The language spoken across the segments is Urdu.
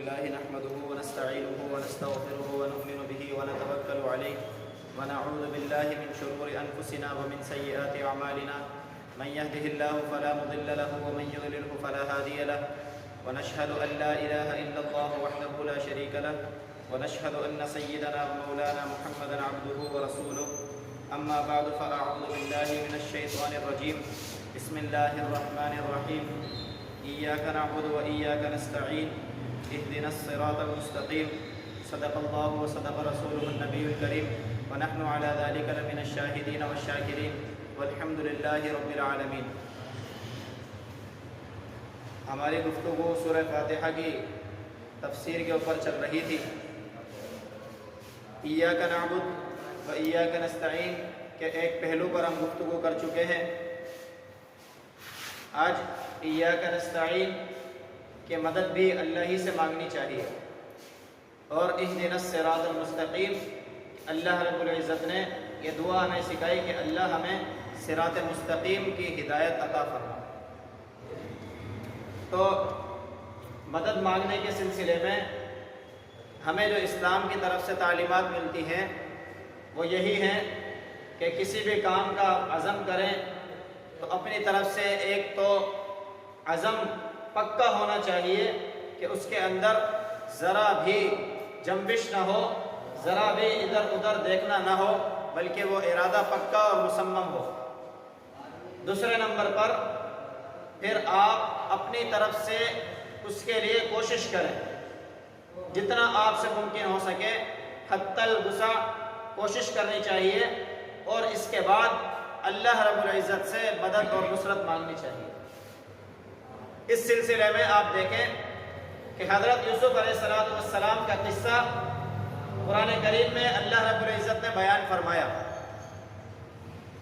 لله نحمده ونستعينه ونستغفره ونؤمن به ونتوكل عليه ونعوذ بالله من شرور أنفسنا ومن سيئات أعمالنا من يهده الله فلا مضل له ومن يضلله فلا هادي له ونشهد أن لا إله إلا الله وحده لا شريك له ونشهد أن سيدنا ومولانا محمدا عبده ورسوله أما بعد فأعوذ بالله من الشيطان الرجيم بسم الله الرحمن الرحيم إياك نعبد وإياك نستعين اهدنا الصراط المستقيم صدق الله وصدق رسوله النبي الكريم ونحن على ذلك لمن الشاهدين والشاكرين والحمد لله رب العالمين۔ ہماری گفتگو سورہ فاتحہ کی تفسیر کے اوپر چل رہی تھی۔ ایاک نعبد و ایاک نستعین کے ایک پہلو پر ہم گفتگو کر چکے ہیں۔ آج ایاک نستعین کہ مدد بھی اللہ ہی سے مانگنی چاہیے، اور اہدنا الصراط المستقیم اللہ رب العزت نے یہ دعا ہمیں سکھائی کہ اللہ ہمیں صراط مستقیم کی ہدایت عطا فرما۔ تو مدد مانگنے کے سلسلے میں ہمیں جو اسلام کی طرف سے تعلیمات ملتی ہیں وہ یہی ہیں کہ کسی بھی کام کا عزم کریں تو اپنی طرف سے ایک تو عزم پکا ہونا چاہیے کہ اس کے اندر ذرا بھی جنبش نہ ہو، ذرا بھی ادھر ادھر دیکھنا نہ ہو، بلکہ وہ ارادہ پکا اور مصمم ہو۔ دوسرے نمبر پر پھر آپ اپنی طرف سے اس کے لیے کوشش کریں، جتنا آپ سے ممکن ہو سکے حتی الوسع کوشش کرنی چاہیے، اور اس کے بعد اللہ رب العزت سے مدد اور نصرت مانگنی چاہیے۔ اس سلسلے میں آپ دیکھیں کہ حضرت یوسف علیہ السلام کا قصہ قرآن کریم میں اللہ رب العزت نے بیان فرمایا،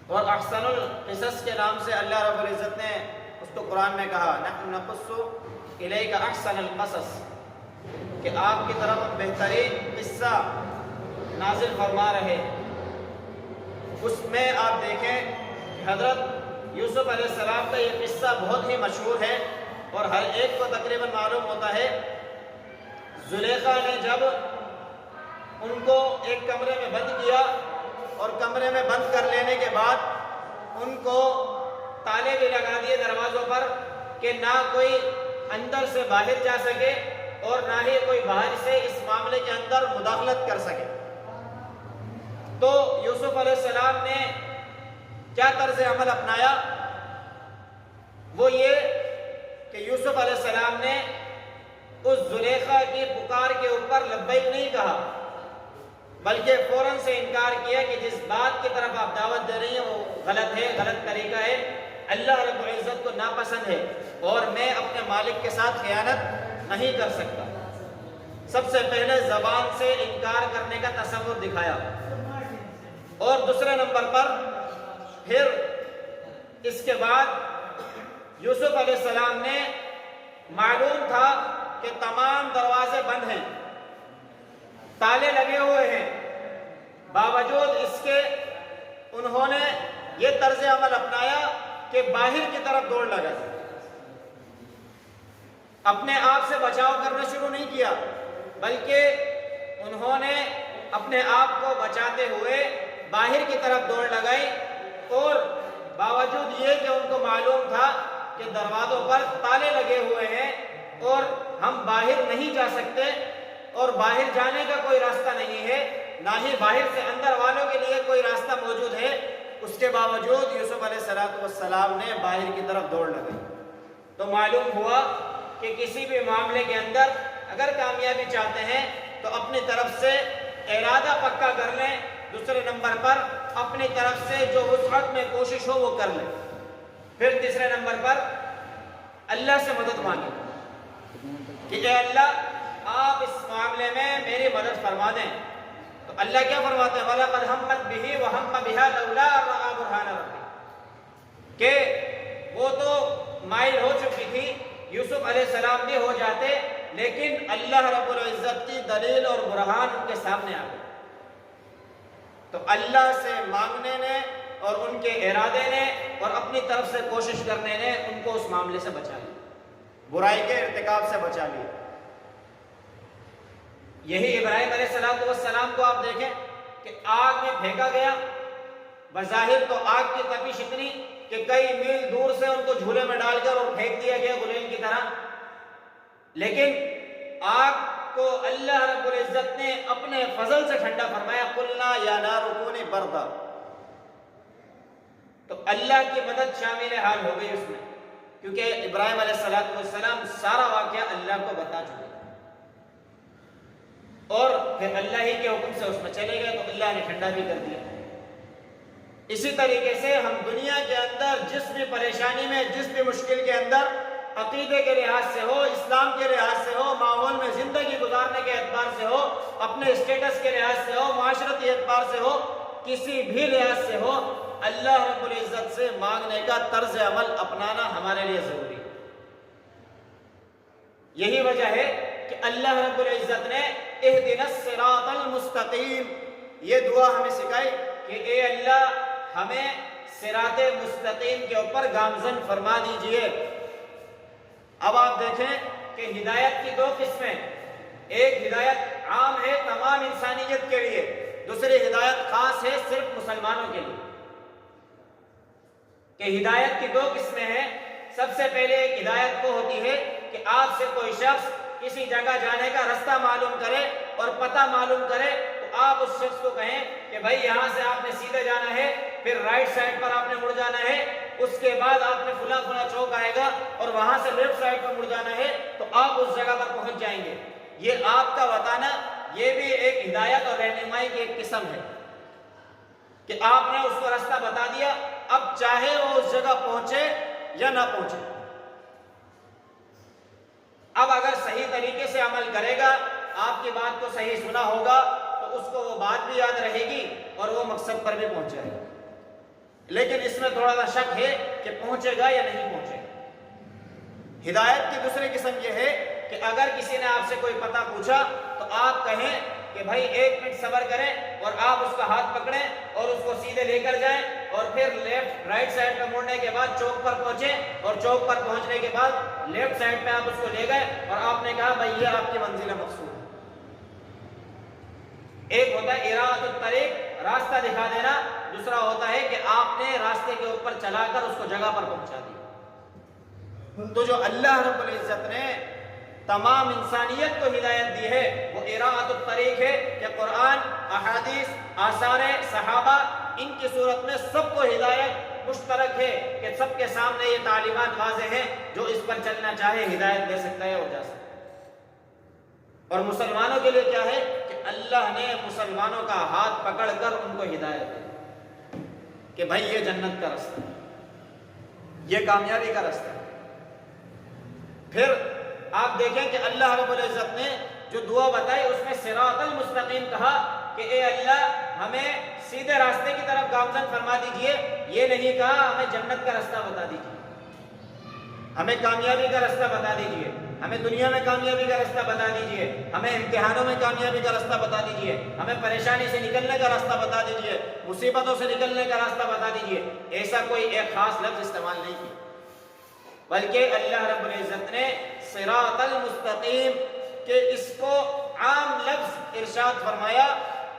اور احسن القصص کے نام سے اللہ رب العزت نے اس کو قرآن میں کہا نحن نقص الیک احسن القصص، کہ آپ کی طرف بہترین قصہ نازل فرما رہے ہیں۔ اس میں آپ دیکھیں کہ حضرت یوسف علیہ السلام کا یہ قصہ بہت ہی مشہور ہے اور ہر ایک کو تقریباً معلوم ہوتا ہے۔ زلیخا نے جب ان کو ایک کمرے میں بند کیا، اور کمرے میں بند کر لینے کے بعد ان کو تالے بھی لگا دیے دروازوں پر کہ نہ کوئی اندر سے باہر جا سکے اور نہ ہی کوئی باہر سے اس معاملے کے اندر مداخلت کر سکے۔ تو یوسف علیہ السلام نے کیا طرز عمل اپنایا؟ وہ یہ کہ یوسف علیہ السلام نے اس زلیخا کی پکار کے اوپر لبیک نہیں کہا، بلکہ فوراً سے انکار کیا کہ جس بات کی طرف آپ دعوت دے رہی ہیں وہ غلط ہے، غلط طریقہ ہے، اللہ رب العزت کو ناپسند ہے، اور میں اپنے مالک کے ساتھ خیانت نہیں کر سکتا۔ سب سے پہلے زبان سے انکار کرنے کا تصور دکھایا، اور دوسرے نمبر پر پھر اس کے بعد یوسف علیہ السلام نے معلوم تھا کہ تمام دروازے بند ہیں، تالے لگے ہوئے ہیں، باوجود اس کے انہوں نے یہ طرز عمل اپنایا کہ باہر کی طرف دوڑ لگائے، اپنے آپ سے بچاؤ کرنا شروع نہیں کیا، بلکہ انہوں نے اپنے آپ کو بچاتے ہوئے باہر کی طرف دوڑ لگائی، اور باوجود یہ کہ ان کو معلوم تھا کہ دروازوں پر تالے لگے ہوئے ہیں اور ہم باہر نہیں جا سکتے، اور باہر جانے کا کوئی راستہ نہیں ہے، نہ ہی باہر سے اندر والوں کے لیے کوئی راستہ موجود ہے، اس کے باوجود یوسف علیہ السلام نے باہر کی طرف دوڑ لگائی۔ تو معلوم ہوا کہ کسی بھی معاملے کے اندر اگر کامیابی چاہتے ہیں تو اپنی طرف سے ارادہ پکا کر لیں، دوسرے نمبر پر اپنی طرف سے جو وسعت میں کوشش ہو وہ کر لیں، پھر تیسرے نمبر پر اللہ سے مدد مانگیں کہ اے اللہ آپ اس معاملے میں میری مدد فرما دیں۔ تو اللہ کیا فرماتے ہیں؟ وَلَقَدْ هَمَّتْ بِهِ وَهَمَّ بِهَا لَوْلَا أَن رَأَىٰ بُرْهَانَ رَبِّهِ، کہ وہ تو مائل ہو چکی تھی، یوسف علیہ السلام بھی ہو جاتے، لیکن اللہ رب العزت کی دلیل اور برہان ان کے سامنے آ گئے۔ تو اللہ سے مانگنے نے اور ان کے ارادے نے اور اپنی طرف سے کوشش کرنے نے ان کو اس معاملے سے بچا لیا، برائی کے ارتکاب سے بچا لیا۔ یہی ابراہیم علیہ السلام کو آپ دیکھیں کہ آگ میں پھینکا گیا، بظاہر تو آگ کی تپش اتنی کہ کئی میل دور سے ان کو جھولے میں ڈال کر اور پھینک دیا گیا غلیم کی طرح، لیکن آگ کو اللہ رب العزت نے اپنے فضل سے ٹھنڈا فرمایا، قلنا یا نار کونی بردا۔ تو اللہ کی مدد شامل حال ہو گئی اس میں، کیونکہ ابراہیم علیہ السلام سارا واقعہ اللہ کو بتا چکے اور پھر اللہ ہی کے حکم سے اس میں چلے گئے، تو اللہ نے ٹھنڈا بھی کر دیا۔ اسی طریقے سے ہم دنیا کے اندر جس بھی پریشانی میں، جس بھی مشکل کے اندر، عقیدے کے لحاظ سے ہو، اسلام کے لحاظ سے ہو، ماحول میں زندگی گزارنے کے اعتبار سے ہو، اپنے اسٹیٹس کے لحاظ سے ہو، معاشرتی اعتبار سے ہو، کسی بھی لحاظ سے ہو، اللہ رب العزت سے مانگنے کا طرز عمل اپنانا ہمارے لیے ضروری ہے۔ یہی وجہ ہے کہ اللہ رب العزت نے اہدنا الصراط المستقیم یہ دعا ہمیں سکھائی کہ اے اللہ ہمیں صراط مستقیم کے اوپر گامزن فرما دیجئے۔ اب آپ دیکھیں کہ ہدایت کی دو قسمیں، ایک ہدایت عام ہے تمام انسانیت کے لیے، دوسری ہدایت خاص ہے صرف مسلمانوں کے لیے۔ کہ ہدایت کی دو قسمیں ہیں، سب سے پہلے ایک ہدایت وہ ہوتی ہے کہ آپ سے کوئی شخص کسی جگہ جانے کا رستہ معلوم کرے اور پتہ معلوم کرے، تو آپ اس شخص کو کہیں کہ بھائی یہاں سے آپ نے سیدھے جانا ہے، پھر رائٹ سائڈ پر آپ نے مڑ جانا ہے، اس کے بعد آپ نے فلاں فلاں چوک آئے گا اور وہاں سے لیفٹ سائڈ پر مڑ جانا ہے، تو آپ اس جگہ پر پہنچ جائیں گے۔ یہ آپ کا بتانا یہ بھی ایک ہدایت اور رہنمائی کی ایک قسم ہے کہ آپ نے اس کو راستہ بتا دیا، اب چاہے وہ اس جگہ پہنچے یا نہ پہنچے، اب اگر صحیح طریقے سے عمل کرے گا، آپ کی بات کو صحیح سنا ہوگا، تو اس کو وہ بات بھی یاد رہے گی اور وہ مقصد پر بھی پہنچ جائے گا۔ لیکن اس میں تھوڑا سا شک ہے کہ پہنچے گا یا نہیں پہنچے گا۔ ہدایت کی دوسری قسم یہ ہے کہ اگر کسی نے آپ سے کوئی پتہ پوچھا تو آپ کہیں کہ بھائی 1 منٹ صبر کریں، اور آپ اس کا ہاتھ پکڑیں اور اس کو سیدھے لے کر جائیں، اور پھر لیفٹ رائٹ سائڈ پہ مڑنے کے بعد چوک پر پہنچیں، اور چوک پر پہنچنے کے بعد لیفٹ سائڈ پہ آپ اس کو لے گئے اور آپ نے کہا بھائی یہ آپ کی منزل مقصود ہے۔ ایک ہوتا ہے اراۃ الطریق، راستہ دکھا دینا، دوسرا ہوتا ہے کہ آپ نے راستے کے اوپر چلا کر اس کو جگہ پر پہنچا دیا۔ تو جو اللہ رب العزت نے تمام انسانیت کو ہدایت دی ہے وہ اراۃ الطریق ہے کہ قرآن، احادیث، آثار صحابہ، ان کی صورت میں سب کو ہدایت مشترک ہے کہ سب کے سامنے یہ تعلیمات واضح ہیں، جو اس پر چلنا چاہے ہدایت دے سکتا ہے اور جا سکتا ہے۔ اور مسلمانوں کے لیے کیا ہے کہ اللہ نے مسلمانوں کا ہاتھ پکڑ کر ان کو ہدایت دی کہ بھائی یہ جنت کا راستہ ہے، یہ کامیابی کا راستہ ہے۔ پھر آپ دیکھیں کہ اللہ رب العزت نے جو دعا بتائی اس میں صراط المستقیم کہا کہ اے اللہ ہمیں سیدھے راستے کی طرف گامزن فرما دیجئے، یہ نہیں کہا ہمیں جنت کا راستہ بتا دیجئے، ہمیں کامیابی کا راستہ بتا دیجئے، ہمیں دنیا میں کامیابی کا راستہ بتا دیجئے، ہمیں امتحانوں میں کامیابی کا راستہ بتا دیجئے، ہمیں پریشانی سے نکلنے کا راستہ بتا دیجئے، مصیبتوں سے نکلنے کا راستہ بتا دیجئے۔ ایسا کوئی ایک خاص لفظ استعمال نہیں کیا، بلکہ اللہ رب العزت نے صراط المستقیم کہ اس کو عام لفظ ارشاد فرمایا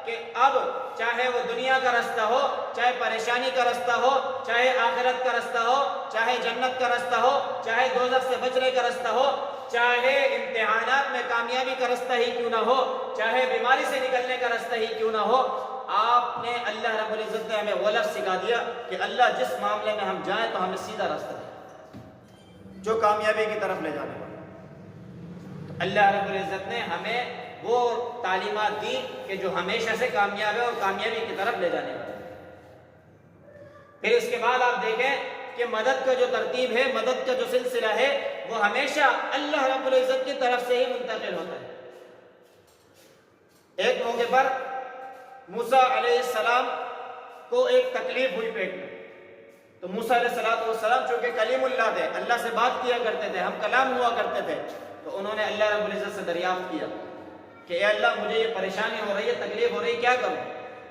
کہ اب چاہے وہ دنیا کا راستہ ہو، چاہے پریشانی کا راستہ ہو، چاہے آخرت کا راستہ ہو، چاہے جنت کا راستہ ہو، چاہے دوزخ سے بچنے کا راستہ ہو، چاہے امتحانات میں کامیابی کا راستہ ہی کیوں نہ ہو، چاہے بیماری سے نکلنے کا راستہ ہی کیوں نہ ہو، آپ نے اللہ رب العزت نے ہمیں وہ لفظ سکھا دیا کہ اللہ جس معاملے میں ہم جائیں تو ہمیں سیدھا راستہ دے جو کامیابی کی طرف لے جانے والا۔ تو اللہ رب العزت نے ہمیں وہ تعلیمات دی کہ جو ہمیشہ سے کامیاب ہے اور کامیابی کی طرف لے جانے والا۔ پھر اس کے بعد آپ دیکھیں کہ مدد کا جو ترتیب ہے، مدد کا جو سلسلہ ہے، وہ ہمیشہ اللہ رب العزت کی طرف سے ہی منتقل ہوتا ہے۔ ایک موقع پر موسیٰ علیہ السلام کو ایک تکلیف ہوئی پیٹ میں، تو موسیٰ علیہ السلام چونکہ کلیم اللہ تھے، اللہ سے بات کیا کرتے تھے، ہم کلام ہوا کرتے تھے، تو انہوں نے اللہ رب العزت سے دریافت کیا کہ اے اللہ مجھے یہ پریشانی ہو رہی ہے، تکلیف ہو رہی ہے، کیا کروں؟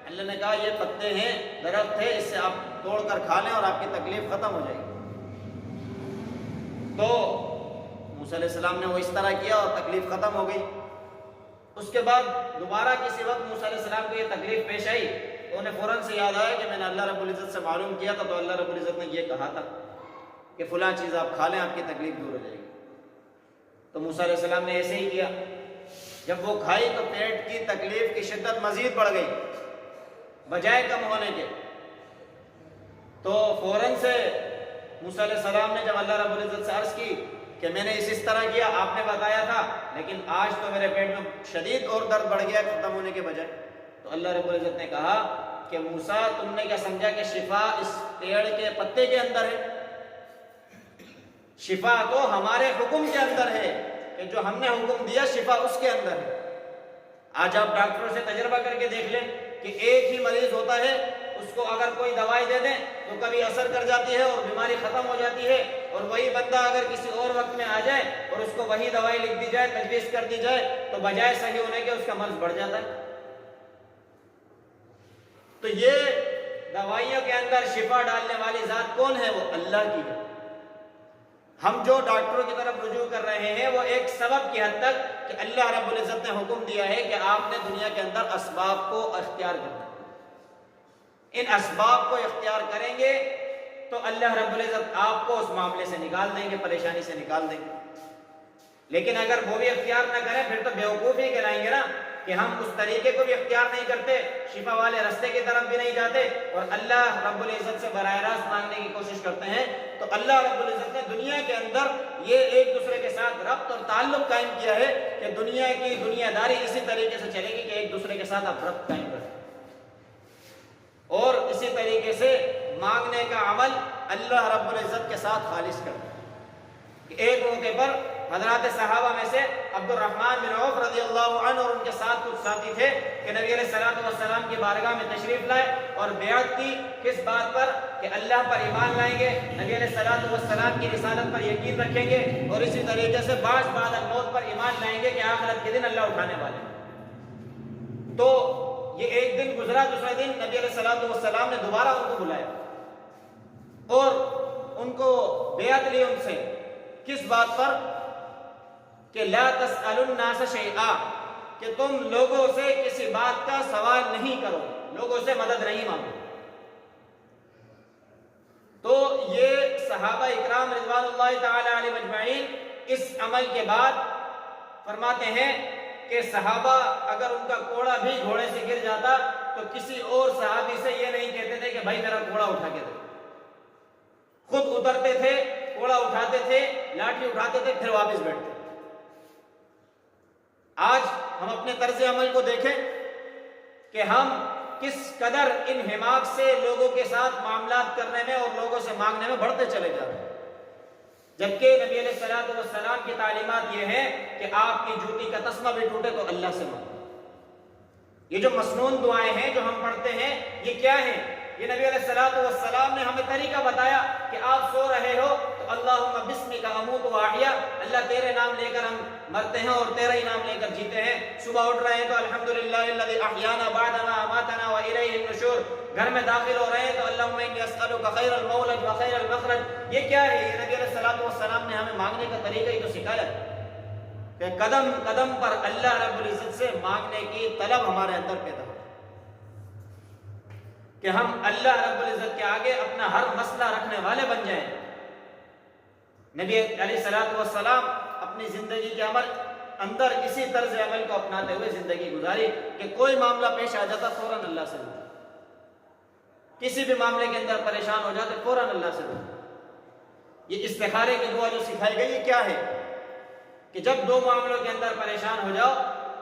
اللہ نے کہا یہ پتے ہیں، درخت ہے، اس سے آپ توڑ کر کھا لیں اور آپ کی تکلیف ختم ہو جائے گی۔ تو موسیٰ علیہ السلام نے وہ اس طرح کیا اور تکلیف ختم ہو گئی۔ اس کے بعد دوبارہ کسی وقت موسیٰ علیہ السلام کو یہ تکلیف پیش آئی تو انہیں فوراً سے یاد آیا کہ میں نے اللہ رب العزت سے معلوم کیا تھا، تو اللہ رب العزت نے یہ کہا تھا کہ فلاں چیز آپ کھا لیں، آپ کی تکلیف دور ہو جائے گی۔ تو موسیٰ علیہ السلام نے ایسے ہی کیا، جب وہ کھائی تو پیٹ کی تکلیف کی شدت مزید بڑھ گئی بجائے کم ہونے کے۔ تو فوراً سے موسیٰ علیہ السلام نے جب اللہ رب العزت سے عرض کی کہ میں نے اس طرح کیا، آپ نے بتایا تھا، لیکن آج تو میرے پیٹ میں شدید اور درد بڑھ گیا ختم ہونے کے بجائے۔ تو اللہ رب العزت نے کہا کہ موسیٰ تم نے کیا سمجھا کہ شفا اس پیڑ کے پتے کے اندر ہے؟ شفا تو ہمارے حکم کے اندر ہے، کہ جو ہم نے حکم دیا شفا اس کے اندر ہے۔ آج آپ ڈاکٹروں سے تجربہ کر کے دیکھ لیں کہ ایک ہی مریض ہوتا ہے، اس کو اگر کوئی دوائی دے دیں تو کبھی اثر کر جاتی ہے اور بیماری ختم ہو جاتی ہے، اور وہی بندہ اگر کسی اور وقت میں آ جائے اور اس کو وہی دوائی لکھ دی جائے، تجویز کر دی جائے، تو بجائے صحیح ہونے کے اس کا مرض بڑھ جاتا ہے۔ تو یہ دوائیوں کے اندر شفا ڈالنے والی ذات کون ہے؟ وہ اللہ کی ہے۔ ہم جو ڈاکٹروں کی طرف رجوع کر رہے ہیں وہ ایک سبب کی حد تک کہ اللہ رب العزت نے حکم دیا ہے کہ آپ نے دنیا کے اندر اسباب کو اختیار کرنا ہے۔ ان اسباب کو اختیار کریں گے تو اللہ رب العزت آپ کو اس معاملے سے نکال دیں گے، پریشانی سے نکال دیں گے۔ لیکن اگر وہ بھی اختیار نہ کریں پھر تو بیوقوف ہی کہلائیں گے نا، کہ ہم اس طریقے کو بھی اختیار نہیں کرتے، شفا والے رستے کی طرف بھی نہیں جاتے، اور اللہ رب العزت سے براہ راست مانگنے کی کوشش کرتے ہیں۔ تو اللہ رب العزت نے دنیا کے اندر یہ ایک دوسرے کے ساتھ ربط اور تعلق قائم کیا ہے کہ دنیا کی دنیا داری اسی طریقے سے چلے گی کہ ایک دوسرے کے ساتھ آپ ربط قائم کریں، اور اسی طریقے سے مانگنے کا عمل اللہ رب العزت کے ساتھ خالص کریں۔ ایک موقع پر حضرات صحابہ میں سے عبد الرحمن بن عوف رضی اللہ عنہ اور ان کے ساتھ کچھ ساتھی تھے کہ نبی علیہ الصلوۃ والسلام کی بارگاہ میں تشریف لائے اور بیعت کی، کس بات پر؟ کہ اللہ پر ایمان لائیں گے، نبی علیہ الصلوۃ والسلام کی رسالت پر یقین رکھیں گے، اور اسی طریقے سے بعض بعد الموت پر ایمان لائیں گے کہ آخرت کے دن اللہ اٹھانے والے ہیں۔ تو یہ ایک دن گزرا، دوسرے دن نبی علیہ الصلوۃ والسلام نے دوبارہ ان کو بلایا اور ان کو بیعت لی ان سے، کس بات پر؟ کہ لا تسألوا الناس شیئا، کہ تم لوگوں سے کسی بات کا سوال نہیں کرو، لوگوں سے مدد نہیں مانگو۔ تو یہ صحابہ اکرام رضوان اللہ تعالی علیہم اجمعین اس عمل کے بعد فرماتے ہیں کہ صحابہ اگر ان کا کوڑا بھی گھوڑے سے گر جاتا تو کسی اور صحابی سے یہ نہیں کہتے تھے کہ بھائی میرا کوڑا اٹھا کے دے، خود اترتے تھے، کوڑا اٹھاتے تھے، لاٹھی اٹھاتے تھے، پھر واپس بیٹھتے۔ آج ہم اپنے طرز عمل کو دیکھیں کہ ہم کس قدر انہماک سے لوگوں کے ساتھ معاملات کرنے میں اور لوگوں سے مانگنے میں بڑھتے چلے جا رہے ہیں، جبکہ نبی علیہ الصلوۃ والسلام کی تعلیمات یہ ہے کہ آپ کی جوتی کا تسمہ بھی ٹوٹے تو اللہ سے مانگو۔ یہ جو مسنون دعائیں ہیں جو ہم پڑھتے ہیں یہ کیا ہیں؟ یہ نبی علیہ الصلوۃ والسلام نے ہمیں طریقہ بتایا کہ آپ سو رہے ہو تو اللہم بسمک اموت و احیا، اللہ تیرے نام لے کر ہم مرتے ہیں اور تیرا ہی نام لے کر جیتے ہیں۔ صبح اٹھ رہے ہیں تو الحمدللہ الذی احیانا بعد ما اماتنا والیہ النشور، گھر میں داخل ہو رہے ہیں تو اللہم انی اسألک خیر المولد و خیر المخرج۔ یہ کیا ہے؟ یہ نبی علیہ الصلوۃ والسلام نے ہمیں مانگنے کا طریقہ ہی تو سکھایا کہ قدم قدم پر اللہ رب العزت سے مانگنے کی طلب ہمارے اندر پیدا ہو، کہ ہم اللہ رب العزت کے آگے اپنا ہر مسئلہ رکھنے والے بن جائیں۔ نبی علیہ الصلوۃ والسلام اپنی زندگی کے عمل اندر اسی طرز عمل کو اپناتے ہوئے زندگی گزاری کہ کوئی معاملہ پیش آ جاتا فوراً اللہ سے روتا، کسی بھی معاملے کے اندر پریشان ہو جاتے فوراً اللہ سے روتا۔ یہ استخارے کی دعا جو سکھائی گئی یہ کیا ہے؟ کہ جب دو معاملوں کے اندر پریشان ہو جاؤ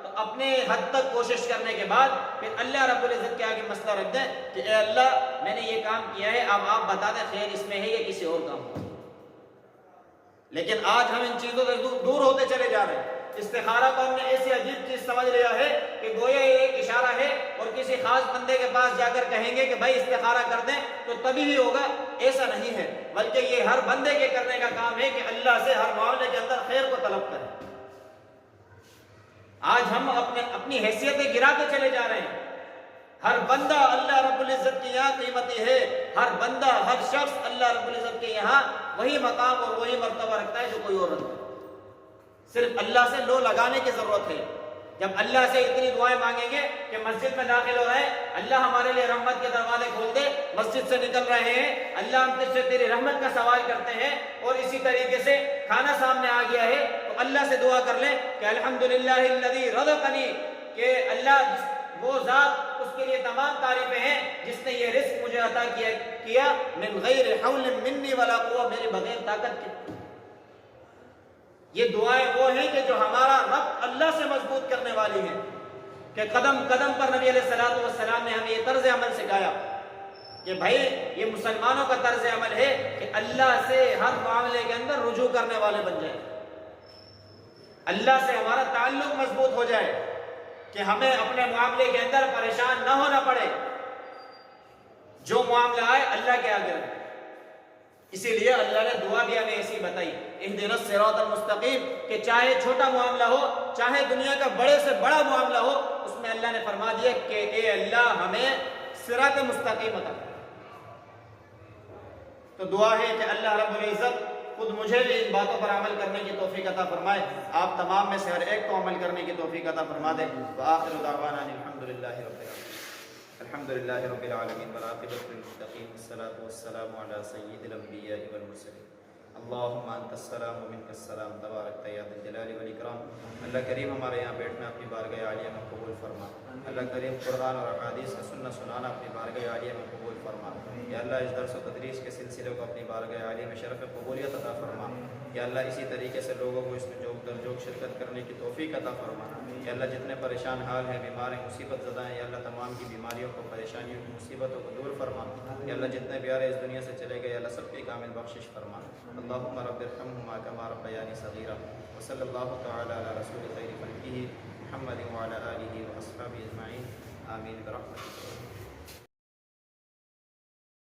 تو اپنے حد تک کوشش کرنے کے بعد پھر اللہ رب العزت کے آگے مسئلہ رکھ دیں کہ اے اللہ میں نے یہ کام کیا ہے، اب آپ بتا دیں خیر اس میں ہے یا کسی اور کام ہو۔ لیکن آج ہم ان چیزوں سے دور ہوتے چلے جا رہے ہیں۔ استخارہ کو ہم نے ایسی عجیب چیز سمجھ لیا ہے کہ گویا یہ ایک اشارہ ہے اور کسی خاص بندے کے پاس جا کر کہیں گے کہ بھائی استخارہ کر دیں تو تبھی ہی ہوگا، ایسا نہیں ہے، بلکہ یہ ہر بندے کے کرنے کا کام ہے کہ اللہ سے ہر معاملے کے اندر خیر کو طلب کریں۔ آج ہم اپنی حیثیتیں گراتے چلے جا رہے ہیں۔ ہر بندہ اللہ رب العزت کے یہاں قیمتی ہے، ہر بندہ ہر شخص اللہ رب العزت کے یہاں وہی مقام اور وہی مرتبہ رکھتا ہے جو کوئی اور رکھتا ہے۔ صرف اللہ سے لو لگانے کی ضرورت ہے۔ جب اللہ سے اتنی دعائیں مانگیں گے کہ مسجد میں داخل ہو رہے ہیں، اللہ ہمارے لیے رحمت کے دروازے کھول دے، مسجد سے نکل رہے ہیں، اللہ ہم تجھ سے تیری رحمت کا سوال کرتے ہیں، اور اسی طریقے سے کھانا سامنے آ گیا ہے تو اللہ سے دعا کر لیں کہ الحمدللہ الذی رزقنی، کہ اللہ وہ ذات، اس کے لیے تمام تعریفیں ہیں جس نے یہ رزق مجھے عطا کیا من غیر حول منی ولا قوہ، میرے بغیر طاقت کے۔ یہ دعائیں وہ ہیں کہ جو ہمارا رب اللہ سے مضبوط کرنے والی ہیں، کہ قدم قدم پر نبی علیہ الصلوۃ والسلام نے ہمیں یہ طرز عمل سکھایا کہ بھائی یہ مسلمانوں کا طرز عمل ہے کہ اللہ سے ہر معاملے کے اندر رجوع کرنے والے بن جائیں، اللہ سے ہمارا تعلق مضبوط ہو جائے کہ ہمیں اپنے معاملے کے اندر پریشان نہ ہونا پڑے، جو معاملہ آئے اللہ کے آگے رکھیں۔ اسی لیے اللہ نے دعا بھی ہمیں ایسی بتائی، اہدنا الصراط المستقیم، کہ چاہے چھوٹا معاملہ ہو، چاہے دنیا کا بڑے سے بڑا معاملہ ہو، اس میں اللہ نے فرما دیا کہ اے اللہ ہمیں صراط مستقیم عطا کر۔ تو دعا ہے کہ اللہ رب العزت خود مجھے بھی ان باتوں پر عمل کرنے کی توفیق عطا فرمائے، آپ تمام میں سے ہر ایک کو عمل کرنے کی توفیق عطا فرما دے۔ وآخر دعوانا الحمدللہ رب العالمین، الحمدللہ رب العالمین والعاقبۃ للمتقین والصلاۃ والسلام علی سید الانبیاء والمرسلین۔ اللہم انت السلام و منک السلام، تبارک یا ذا الجلال والاکرام۔ اللہ کریم ہمارے یہاں بیٹھنا اپنی بارگاہ عالیہ میں قبول فرما، اللہ کریم قرآن اور احادیث کا سننا سنانا اپنی بارگاہ عالیہ میں قبول فرما، یا اللہ اس درس و تدریس کے سلسلے کو اپنی بارگاہ عالیہ میں شرف قبولیت عطا فرما، یا اللہ اسی طریقے سے لوگوں کو اس میں جوک در جوک شرکت کرنے کی توفیق عطا فرما، یا اللہ جتنے پریشان حال ہیں، بیمار ہیں، مصیبت زدہ ہیں، یا اللہ تمام کی بیماریوں کو، پریشانیوں کی، مصیبتوں کو دور فرما، یا اللہ جتنے پیارے اس دنیا سے چلے گئے اللہ سب کی کامل بخشش فرما۔ اللہم رب ارحمہما کما ربیانی صغیرا، وصلی اللہ تعالی علی رسول خیر خلقہ محمد وعلی آلہ واصحابہ اجمعین، آمین برحمتک۔